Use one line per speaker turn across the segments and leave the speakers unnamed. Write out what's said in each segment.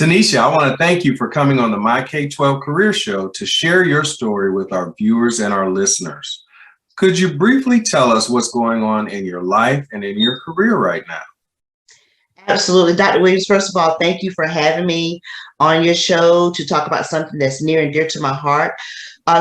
Tonitia, I want to thank you for coming on the My K12 Career Show to share your story with our viewers and our listeners. Could you briefly tell us what's going on in your life and in your career right now?
Absolutely. Dr. Williams, first of all, thank you for having me on your show to talk about something that's near and dear to my heart.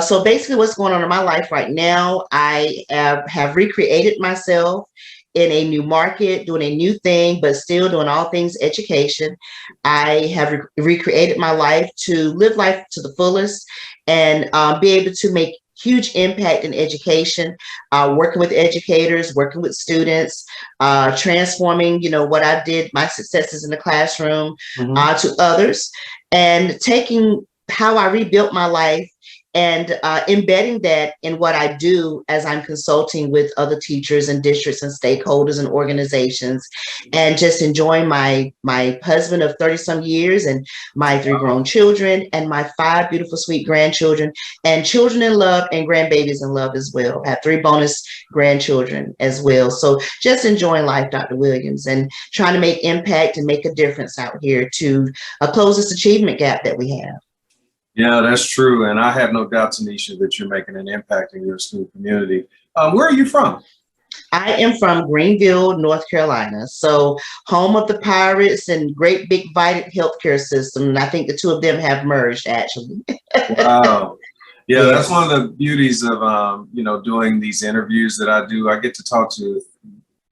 So basically what's going on in my life right now, I have recreated myself in a new market, doing a new thing, but still doing all things education. I have recreated my life to live life to the fullest and be able to make huge impact in education, working with educators, working with students, transforming, what I did, my successes in the classroom to others, and taking how I rebuilt my life and embedding that in what I do as I'm consulting with other teachers and districts and stakeholders and organizations, and just enjoying my husband of 30 some years and my 3 grown children and my 5 beautiful, sweet grandchildren and children in love and grandbabies in love as well. I have 3 bonus grandchildren as well. So just enjoying life, Dr. Williams, and trying to make impact and make a difference out here to close this achievement gap that we have.
Yeah, that's true. And I have no doubt, Tonitia, that you're making an impact in your school community. Where are you from?
I am from Greenville, North Carolina. So home of the Pirates and great big vital healthcare system. And I think the 2 of them have merged, actually.
Wow. Yeah,
Yes.
That's one of the beauties of, doing these interviews that I do. I get to talk to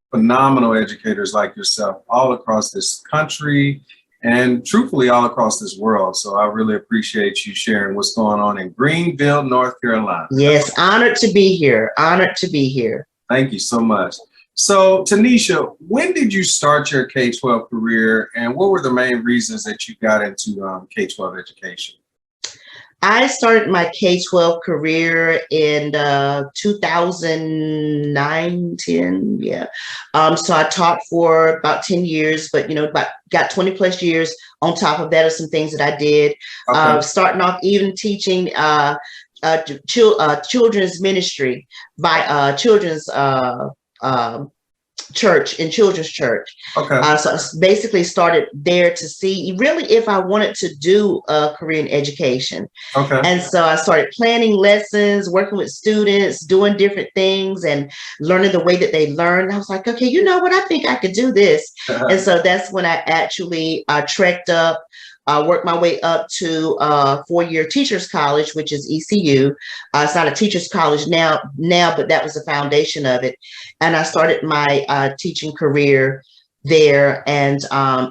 phenomenal educators like yourself all across this country and truthfully all across this world. So I really appreciate you sharing what's going on in Greenville, North Carolina.
Yes, honored to be here. Honored to be here.
Thank you so much. So Tonitia, when did you start your K-12 career and what were the main reasons that you got into K-12 education?
I started my K-12 career in 2009, 10, yeah. So I taught for about 10 years, but got 20 plus years on top of that of some things that I did.
Okay.
Starting off even teaching children's ministry by children's church in children's church.
Okay.
So I basically started there to see really if I wanted to do a career in education.
Okay.
And so I started planning lessons, working with students, doing different things and learning the way that they learn. I was like, okay, you know what? I think I could do this. And so that's when I actually trekked up, worked my way up to 4-year teachers college, which is ECU. It's not a teachers college now, but that was the foundation of it. And I started my teaching career there and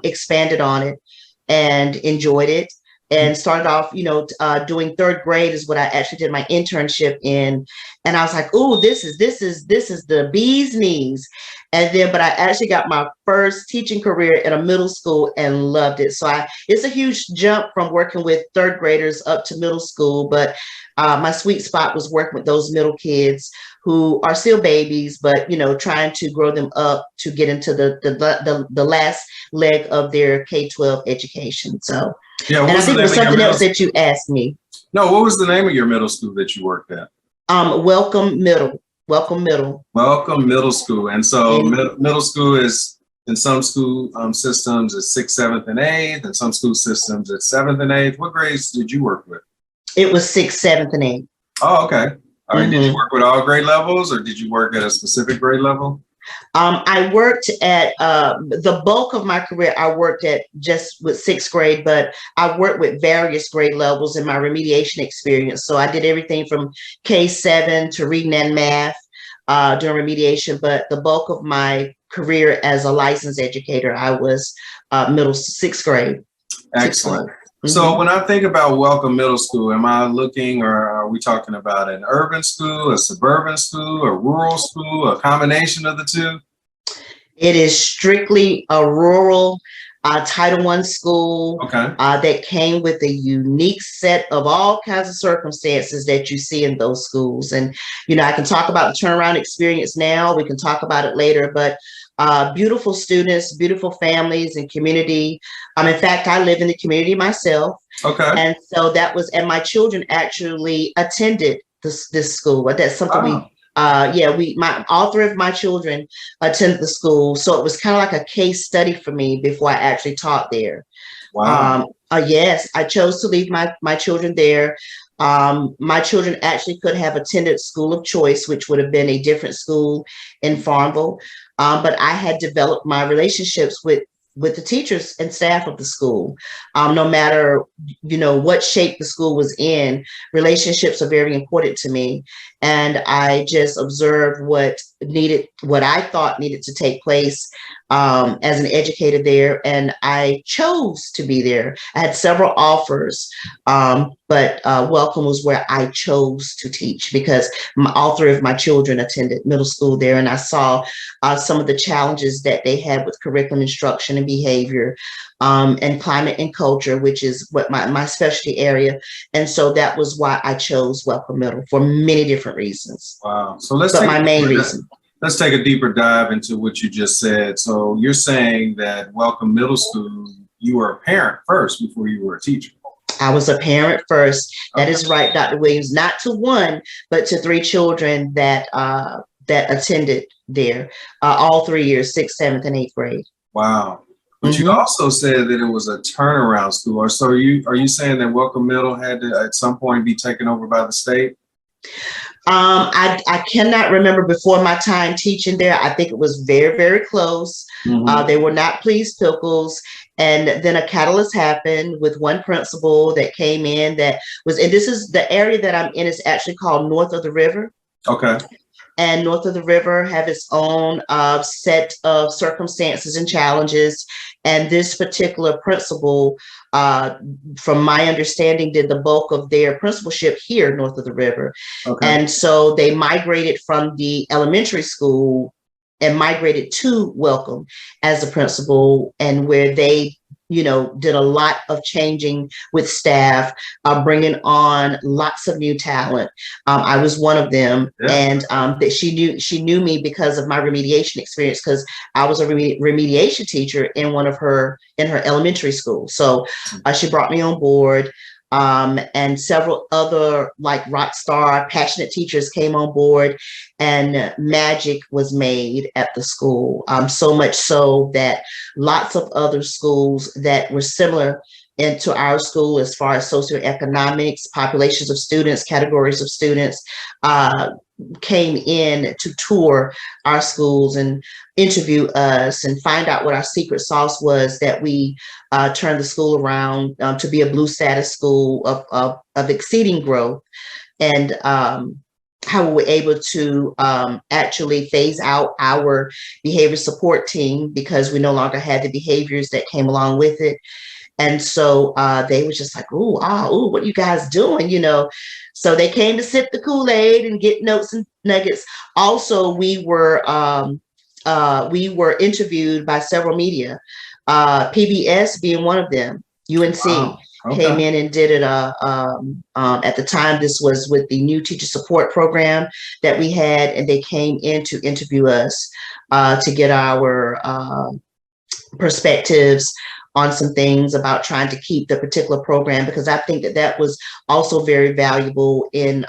expanded on it and enjoyed it. And started off, doing 3rd grade is what I actually did my internship in. And I was like, oh, this is the bee's knees. And then, but I actually got my first teaching career in a middle school and loved it. So it's a huge jump from working with 3rd graders up to middle school. But my sweet spot was working with those middle kids who are still babies, but, trying to grow them up to get into the last leg of their K-12 education. So,
yeah,
and I think there's something else that you asked me.
No, what was the name of your middle school that you worked at?
Welcome Middle. Welcome Middle.
Welcome Middle School. And so middle school is, in some school systems, is 6th, 7th, and 8th, and some school systems it's 7th and 8th. What grades did you work with?
It was 6th, 7th, and 8th.
Oh, okay. All right. Did you work with all grade levels or did you work at a specific grade level?
I worked at the bulk of my career. I worked at just with 6th grade, but I worked with various grade levels in my remediation experience. So I did everything from K7 to reading and math during remediation. But the bulk of my career as a licensed educator, I was middle 6th grade.
Excellent. So when I think about Welcome Middle School, am I looking, or are we talking about an urban school, a suburban school, a rural school, a combination of the 2?
It is strictly a rural Title I school that came with a unique set of all kinds of circumstances that you see in those schools. And, I can talk about the turnaround experience now. We can talk about it later, but beautiful students, beautiful families and community. In fact, I live in the community myself. Okay. And so that was, and my children actually attended this school. That's something all 3 of my children attended the school. So it was kind of like a case study for me before I actually taught there.
Wow.
Yes, I chose to leave my children there. My children actually could have attended school of choice, which would have been a different school in Farmville. But I had developed my relationships with the teachers and staff of the school. No matter, what shape the school was in, relationships are very important to me. And I just observed what I thought needed to take place as an educator there. And I chose to be there. I had several offers, but Welcome was where I chose to teach because all three of my children attended middle school there. And I saw some of the challenges that they had with curriculum instruction and behavior, and climate and culture, which is what my specialty area. And so that was why I chose Welcome Middle for many different reasons.
Wow. So
let's
take a deeper dive into what you just said. So you're saying that Welcome Middle School, you were a parent first before you were a teacher.
I was a parent first. That
Okay.
is right, Dr. Williams, not to one, but to three children that attended there, all 3 years, 6th, 7th, and 8th grade.
Wow. But you also said that it was a turnaround school. Or so are you saying that Welcome Middle had to at some point be taken over by the state?
I cannot remember before my time teaching there. I think it was very, very close. They were not pleased pickles. And then a catalyst happened with one principal that came in and this is the area that I'm in is actually called North of the River.
Okay.
And North of the River have its own set of circumstances and challenges. And this particular principal, from my understanding, did the bulk of their principalship here north of the river. Okay. And so they migrated from the elementary school and migrated to Welcome as a principal, and where they did a lot of changing with staff, bringing on lots of new talent. I was one of them, and that she knew me because of my remediation experience, because I was a remediation teacher in her elementary school. So she brought me on board. And several other rock star passionate teachers came on board, and magic was made at the school. So much so that lots of other schools that were similar into our school as far as socioeconomics, populations of students, categories of students, came in to tour our schools and interview us and find out what our secret sauce was, that we turned the school around to be a blue status school of exceeding growth, and how we were able to actually phase out our behavior support team because we no longer had the behaviors that came along with it. And so they were just like, ooh, what are you guys doing? So they came to sip the Kool-Aid and get notes and nuggets. Also, we were interviewed by several media, PBS being one of them. UNC came in and did it. At the time, this was with the new teacher support program that we had, and they came in to interview us to get our perspectives on some things about trying to keep the particular program, because I think that was also very valuable in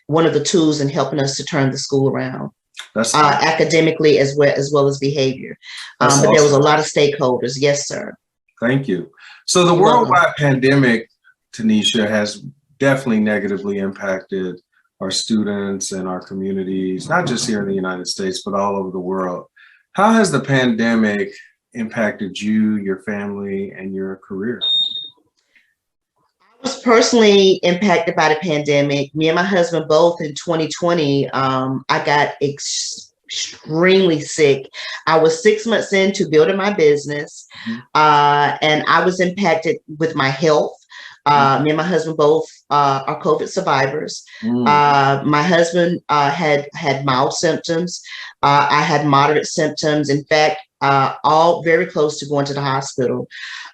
one of the tools in helping us to turn the school around. That's academically as well as behavior. But awesome. There was a lot of stakeholders. Yes, sir.
Thank you. So the worldwide pandemic, Tonitia, has definitely negatively impacted our students and our communities, not just here in the United States, but all over the world. How has the pandemic impacted you, your family, and your career?
I was personally impacted by the pandemic. Me and my husband both in 2020. I got extremely sick. I was 6 months into building my business, and I was impacted with my health. Me and my husband both are COVID survivors. My husband had mild symptoms. I had moderate symptoms. In fact, all very close to going to the hospital.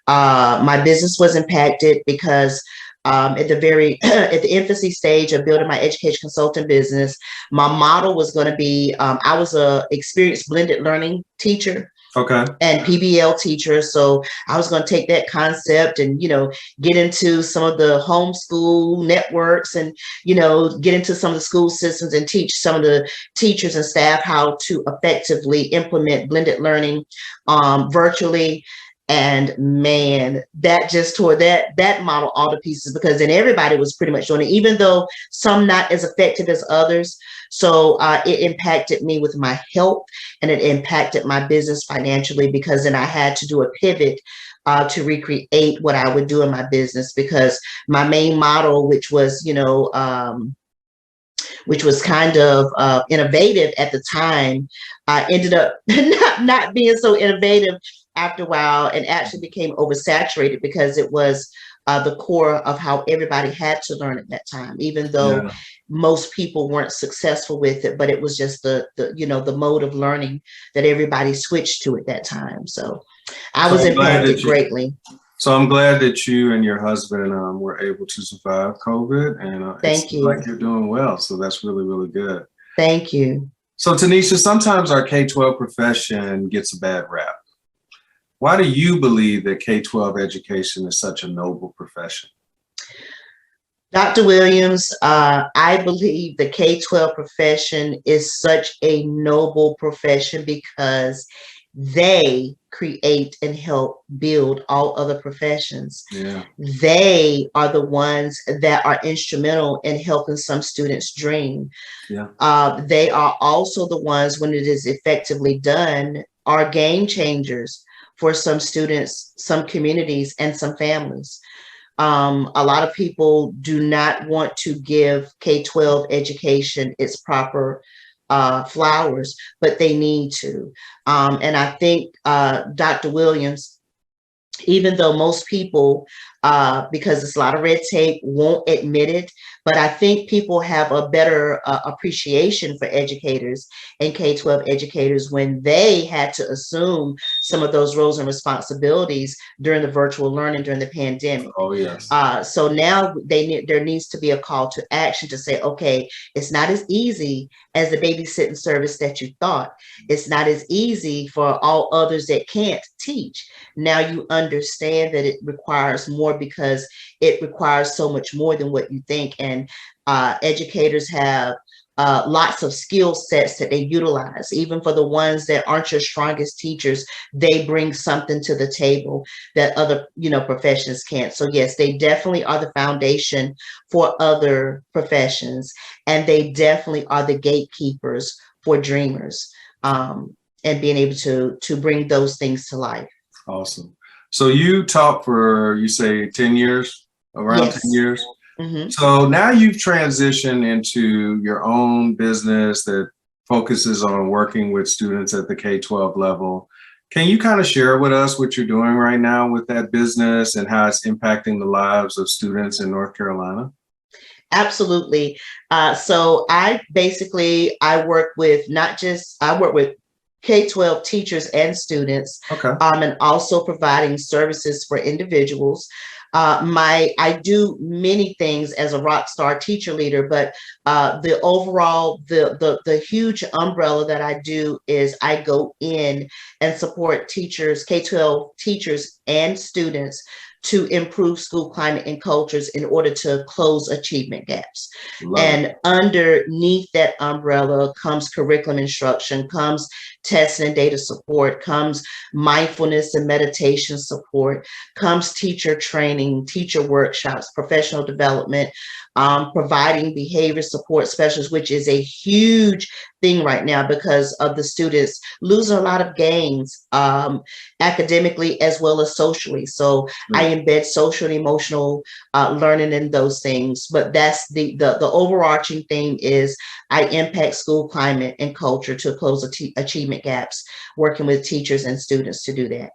My business was impacted because at the infancy stage of building my education consulting business, my model was going to be, I was a experienced blended learning teacher. Okay. And PBL teacher. So I was going to take that concept and, get into some of the homeschool networks and, get into some of the school systems and teach some of the teachers and staff how to effectively implement blended learning virtually. And man, that just tore that model all to pieces, because then everybody was pretty much doing it, even though some not as effective as others. So it impacted me with my health, and it impacted my business financially, because then I had to do a pivot to recreate what I would do in my business, because my main model, which was, which was kind of innovative at the time, ended up not being so innovative after a while, and actually became oversaturated, because it was the core of how everybody had to learn at that time, even though
Yeah.
most people weren't successful with it, but it was just the mode of learning that everybody switched to at that time. So I
So
was
I'm glad
impacted
that
greatly.
So I'm glad that you and your husband were able to survive COVID, and it
Thank
seems like
you.
you're doing well. So that's really, really good.
Thank you.
So Tonitia, sometimes our K-12 profession gets a bad rap. Why do you believe that K-12 education is such a noble profession?
Dr. Williams, I believe the K-12 profession is such a noble profession because they create and help build all other professions.
Yeah.
They are the ones that are instrumental in helping some students dream.
Yeah.
They are also the ones, when it is effectively done, are game changers for some students, some communities, and some families. A lot of people do not want to give K-12 education its proper flowers, but they need to. And I think Dr. Williams, even though most people, because it's a lot of red tape, won't admit it, but I think people have a better appreciation for educators and K-12 educators when they had to assume some of those roles and responsibilities during the virtual learning during the pandemic.
Oh, yes.
So now there needs to be a call to action to say, okay, it's not as easy as the babysitting service that you thought. It's not as easy for all others that can't teach. Now you understand that it requires more, because it requires so much more than what you think. And educators have lots of skill sets that they utilize. Even for the ones that aren't your strongest teachers, they bring something to the table that other professions can't. So yes, they definitely are the foundation for other professions, and they definitely are the gatekeepers for dreamers, and being able to bring those things to life.
Awesome. So you taught for, you say, 10 years, around
Yes.
10 years?
Mm-hmm.
So now you've transitioned into your own business that focuses on working with students at the K-12 level. Can you kind of share with us what you're doing right now with that business and how it's impacting the lives of students in North Carolina?
Absolutely. So I work with K-12 teachers and students,
Okay.
and also providing services for individuals. I do many things as a rock star teacher leader, but the huge umbrella that I do is I go in and support teachers, K-12 teachers and students, to improve school climate and cultures in order to close achievement gaps. And underneath that umbrella comes curriculum instruction, comes testing and data support, comes mindfulness and meditation support, comes teacher training, teacher workshops, professional development, providing behavior support specialists, which is a huge thing right now because of the students losing a lot of gains academically as well as socially. So I embed social and emotional learning in those things. But that's the overarching thing is I impact school climate and culture to close achievement gaps, working with teachers and students to do that.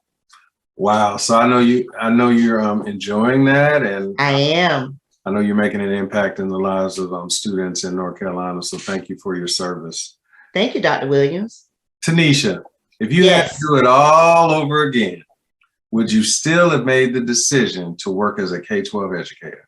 Wow. So I know you're enjoying that, and
I am.
I know you're making an impact in the lives of students in North Carolina. So thank you for your service.
Thank you, Dr. Williams.
Tanisha, if you had to
Yes.
do it all over again, would you still have made the decision to work as a K-12 educator?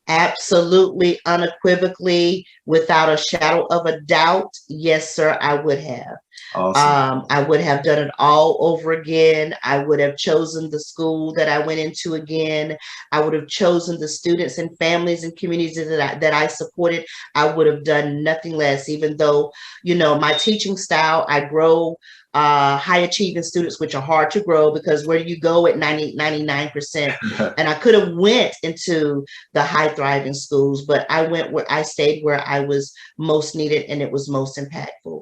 Absolutely, unequivocally, without a shadow of a doubt. Yes, sir, I would have.
Awesome.
I would have done it all over again. I would have chosen the school that I went into again. I would have chosen the students and families and communities that I supported. I would have done nothing less, even though, my teaching style, I grow high achieving students, which are hard to grow because where do you go at 99%? And I could have went into the high thriving schools, but I stayed where I was most needed and it was most impactful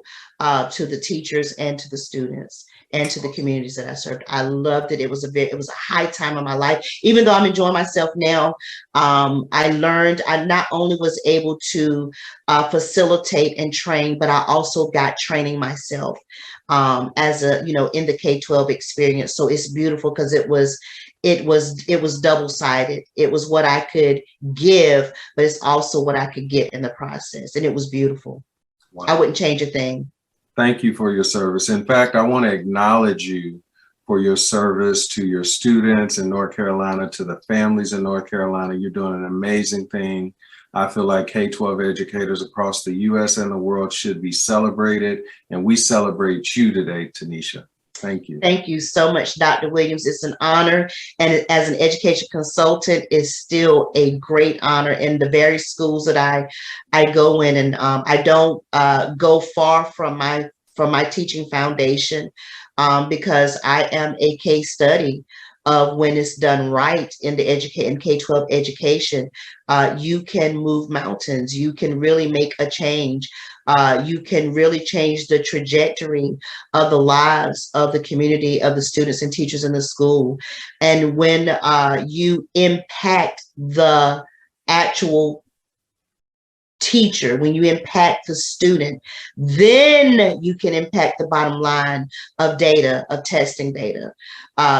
to the teachers and to the students and to the communities that I served. I loved it. It was a high time of my life. Even though I'm enjoying myself now, I learned I not only was able to facilitate and train, but I also got training myself as a, in the K-12 experience. So it's beautiful because it was double-sided. It was what I could give, but it's also what I could get in the process. And it was beautiful. Wow. I wouldn't change a thing.
Thank you for your service. In fact, I want to acknowledge you for your service to your students in North Carolina, to the families in North Carolina. You're doing an amazing thing. I feel like K-12 educators across the U.S. and the world should be celebrated, and we celebrate you today, Tonitia. Thank you.
Thank you so much, Dr. Williams. It's an honor, and as an education consultant, it's still a great honor in the various schools that I go in, and I don't go far from my teaching foundation because I am a case study of when it's done right in K-12 education. You can move mountains. You can really make a change. You can really change the trajectory of the lives of the community, of the students and teachers in the school. And when you impact the actual teacher, when you impact the student, then you can impact the bottom line of data, of testing data.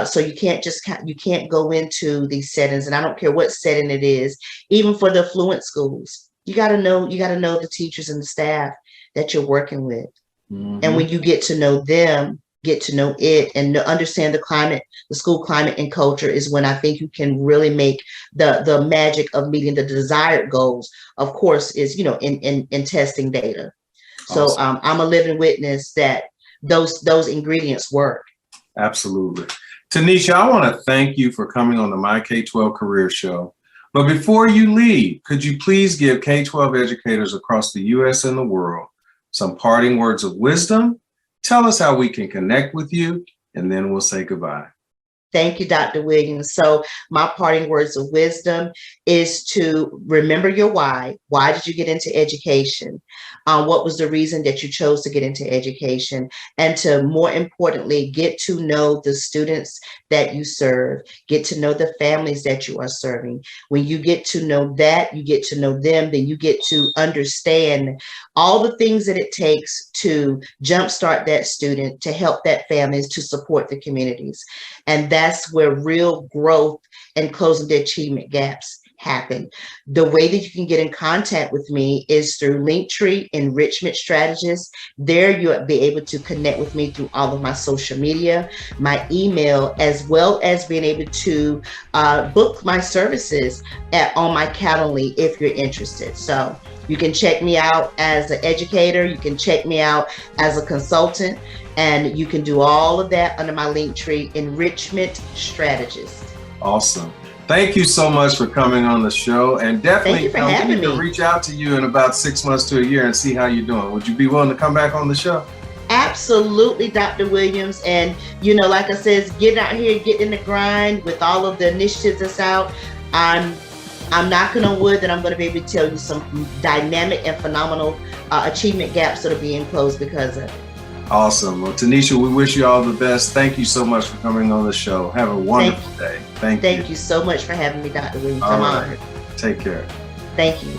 So you can't go into these settings, and I don't care what setting it is, even for the affluent schools. You got to know the teachers and the staff that you're working with. Mm-hmm. And when you get to know them, get to know it, and understand the climate, the school climate and culture is when I think you can really make the magic of meeting the desired goals, of course, is, in testing data. Awesome. So I'm a living witness that those ingredients work.
Absolutely. Tonitia, I want to thank you for coming on the My K12 Career Show. But before you leave, could you please give K-12 educators across the U.S. and the world some parting words of wisdom? Tell us how we can connect with you, and then we'll say goodbye.
Thank you, Dr. Williams. So my parting words of wisdom is to remember your why. Why did you get into education? What was the reason that you chose to get into education? And to, more importantly, get to know the students that you serve, get to know the families that you are serving. When you get to know that, you get to know them, then you get to understand all the things that it takes to jumpstart that student, to help that families, to support the communities. And that's where real growth and closing the achievement gaps happen. The way that you can get in contact with me is through Linktree Enrichment Strategist. There you'll be able to connect with me through all of my social media, my email, as well as being able to book my services on my Calendly if you're interested. So you can check me out as an educator, you can check me out as a consultant, and you can do all of that under my Linktree Enrichment Strategist.
Awesome. Thank you so much for coming on the show, and definitely we need to reach out to you in about 6 months to a year and see how you're doing. Would you be willing to come back on the show?
Absolutely, Dr. Williams. And, like I said, get out here, get in the grind with all of the initiatives that's out. I'm knocking on wood that I'm going to be able to tell you some dynamic and phenomenal achievement gaps that are being closed because of it.
Awesome. Well, Tonitia, we wish you all the best. Thank you so much for coming on the show. Have a wonderful day. Thank you.
Thank you so much for having me, Dr. Williams.
I'm honored. Take care.
Thank you.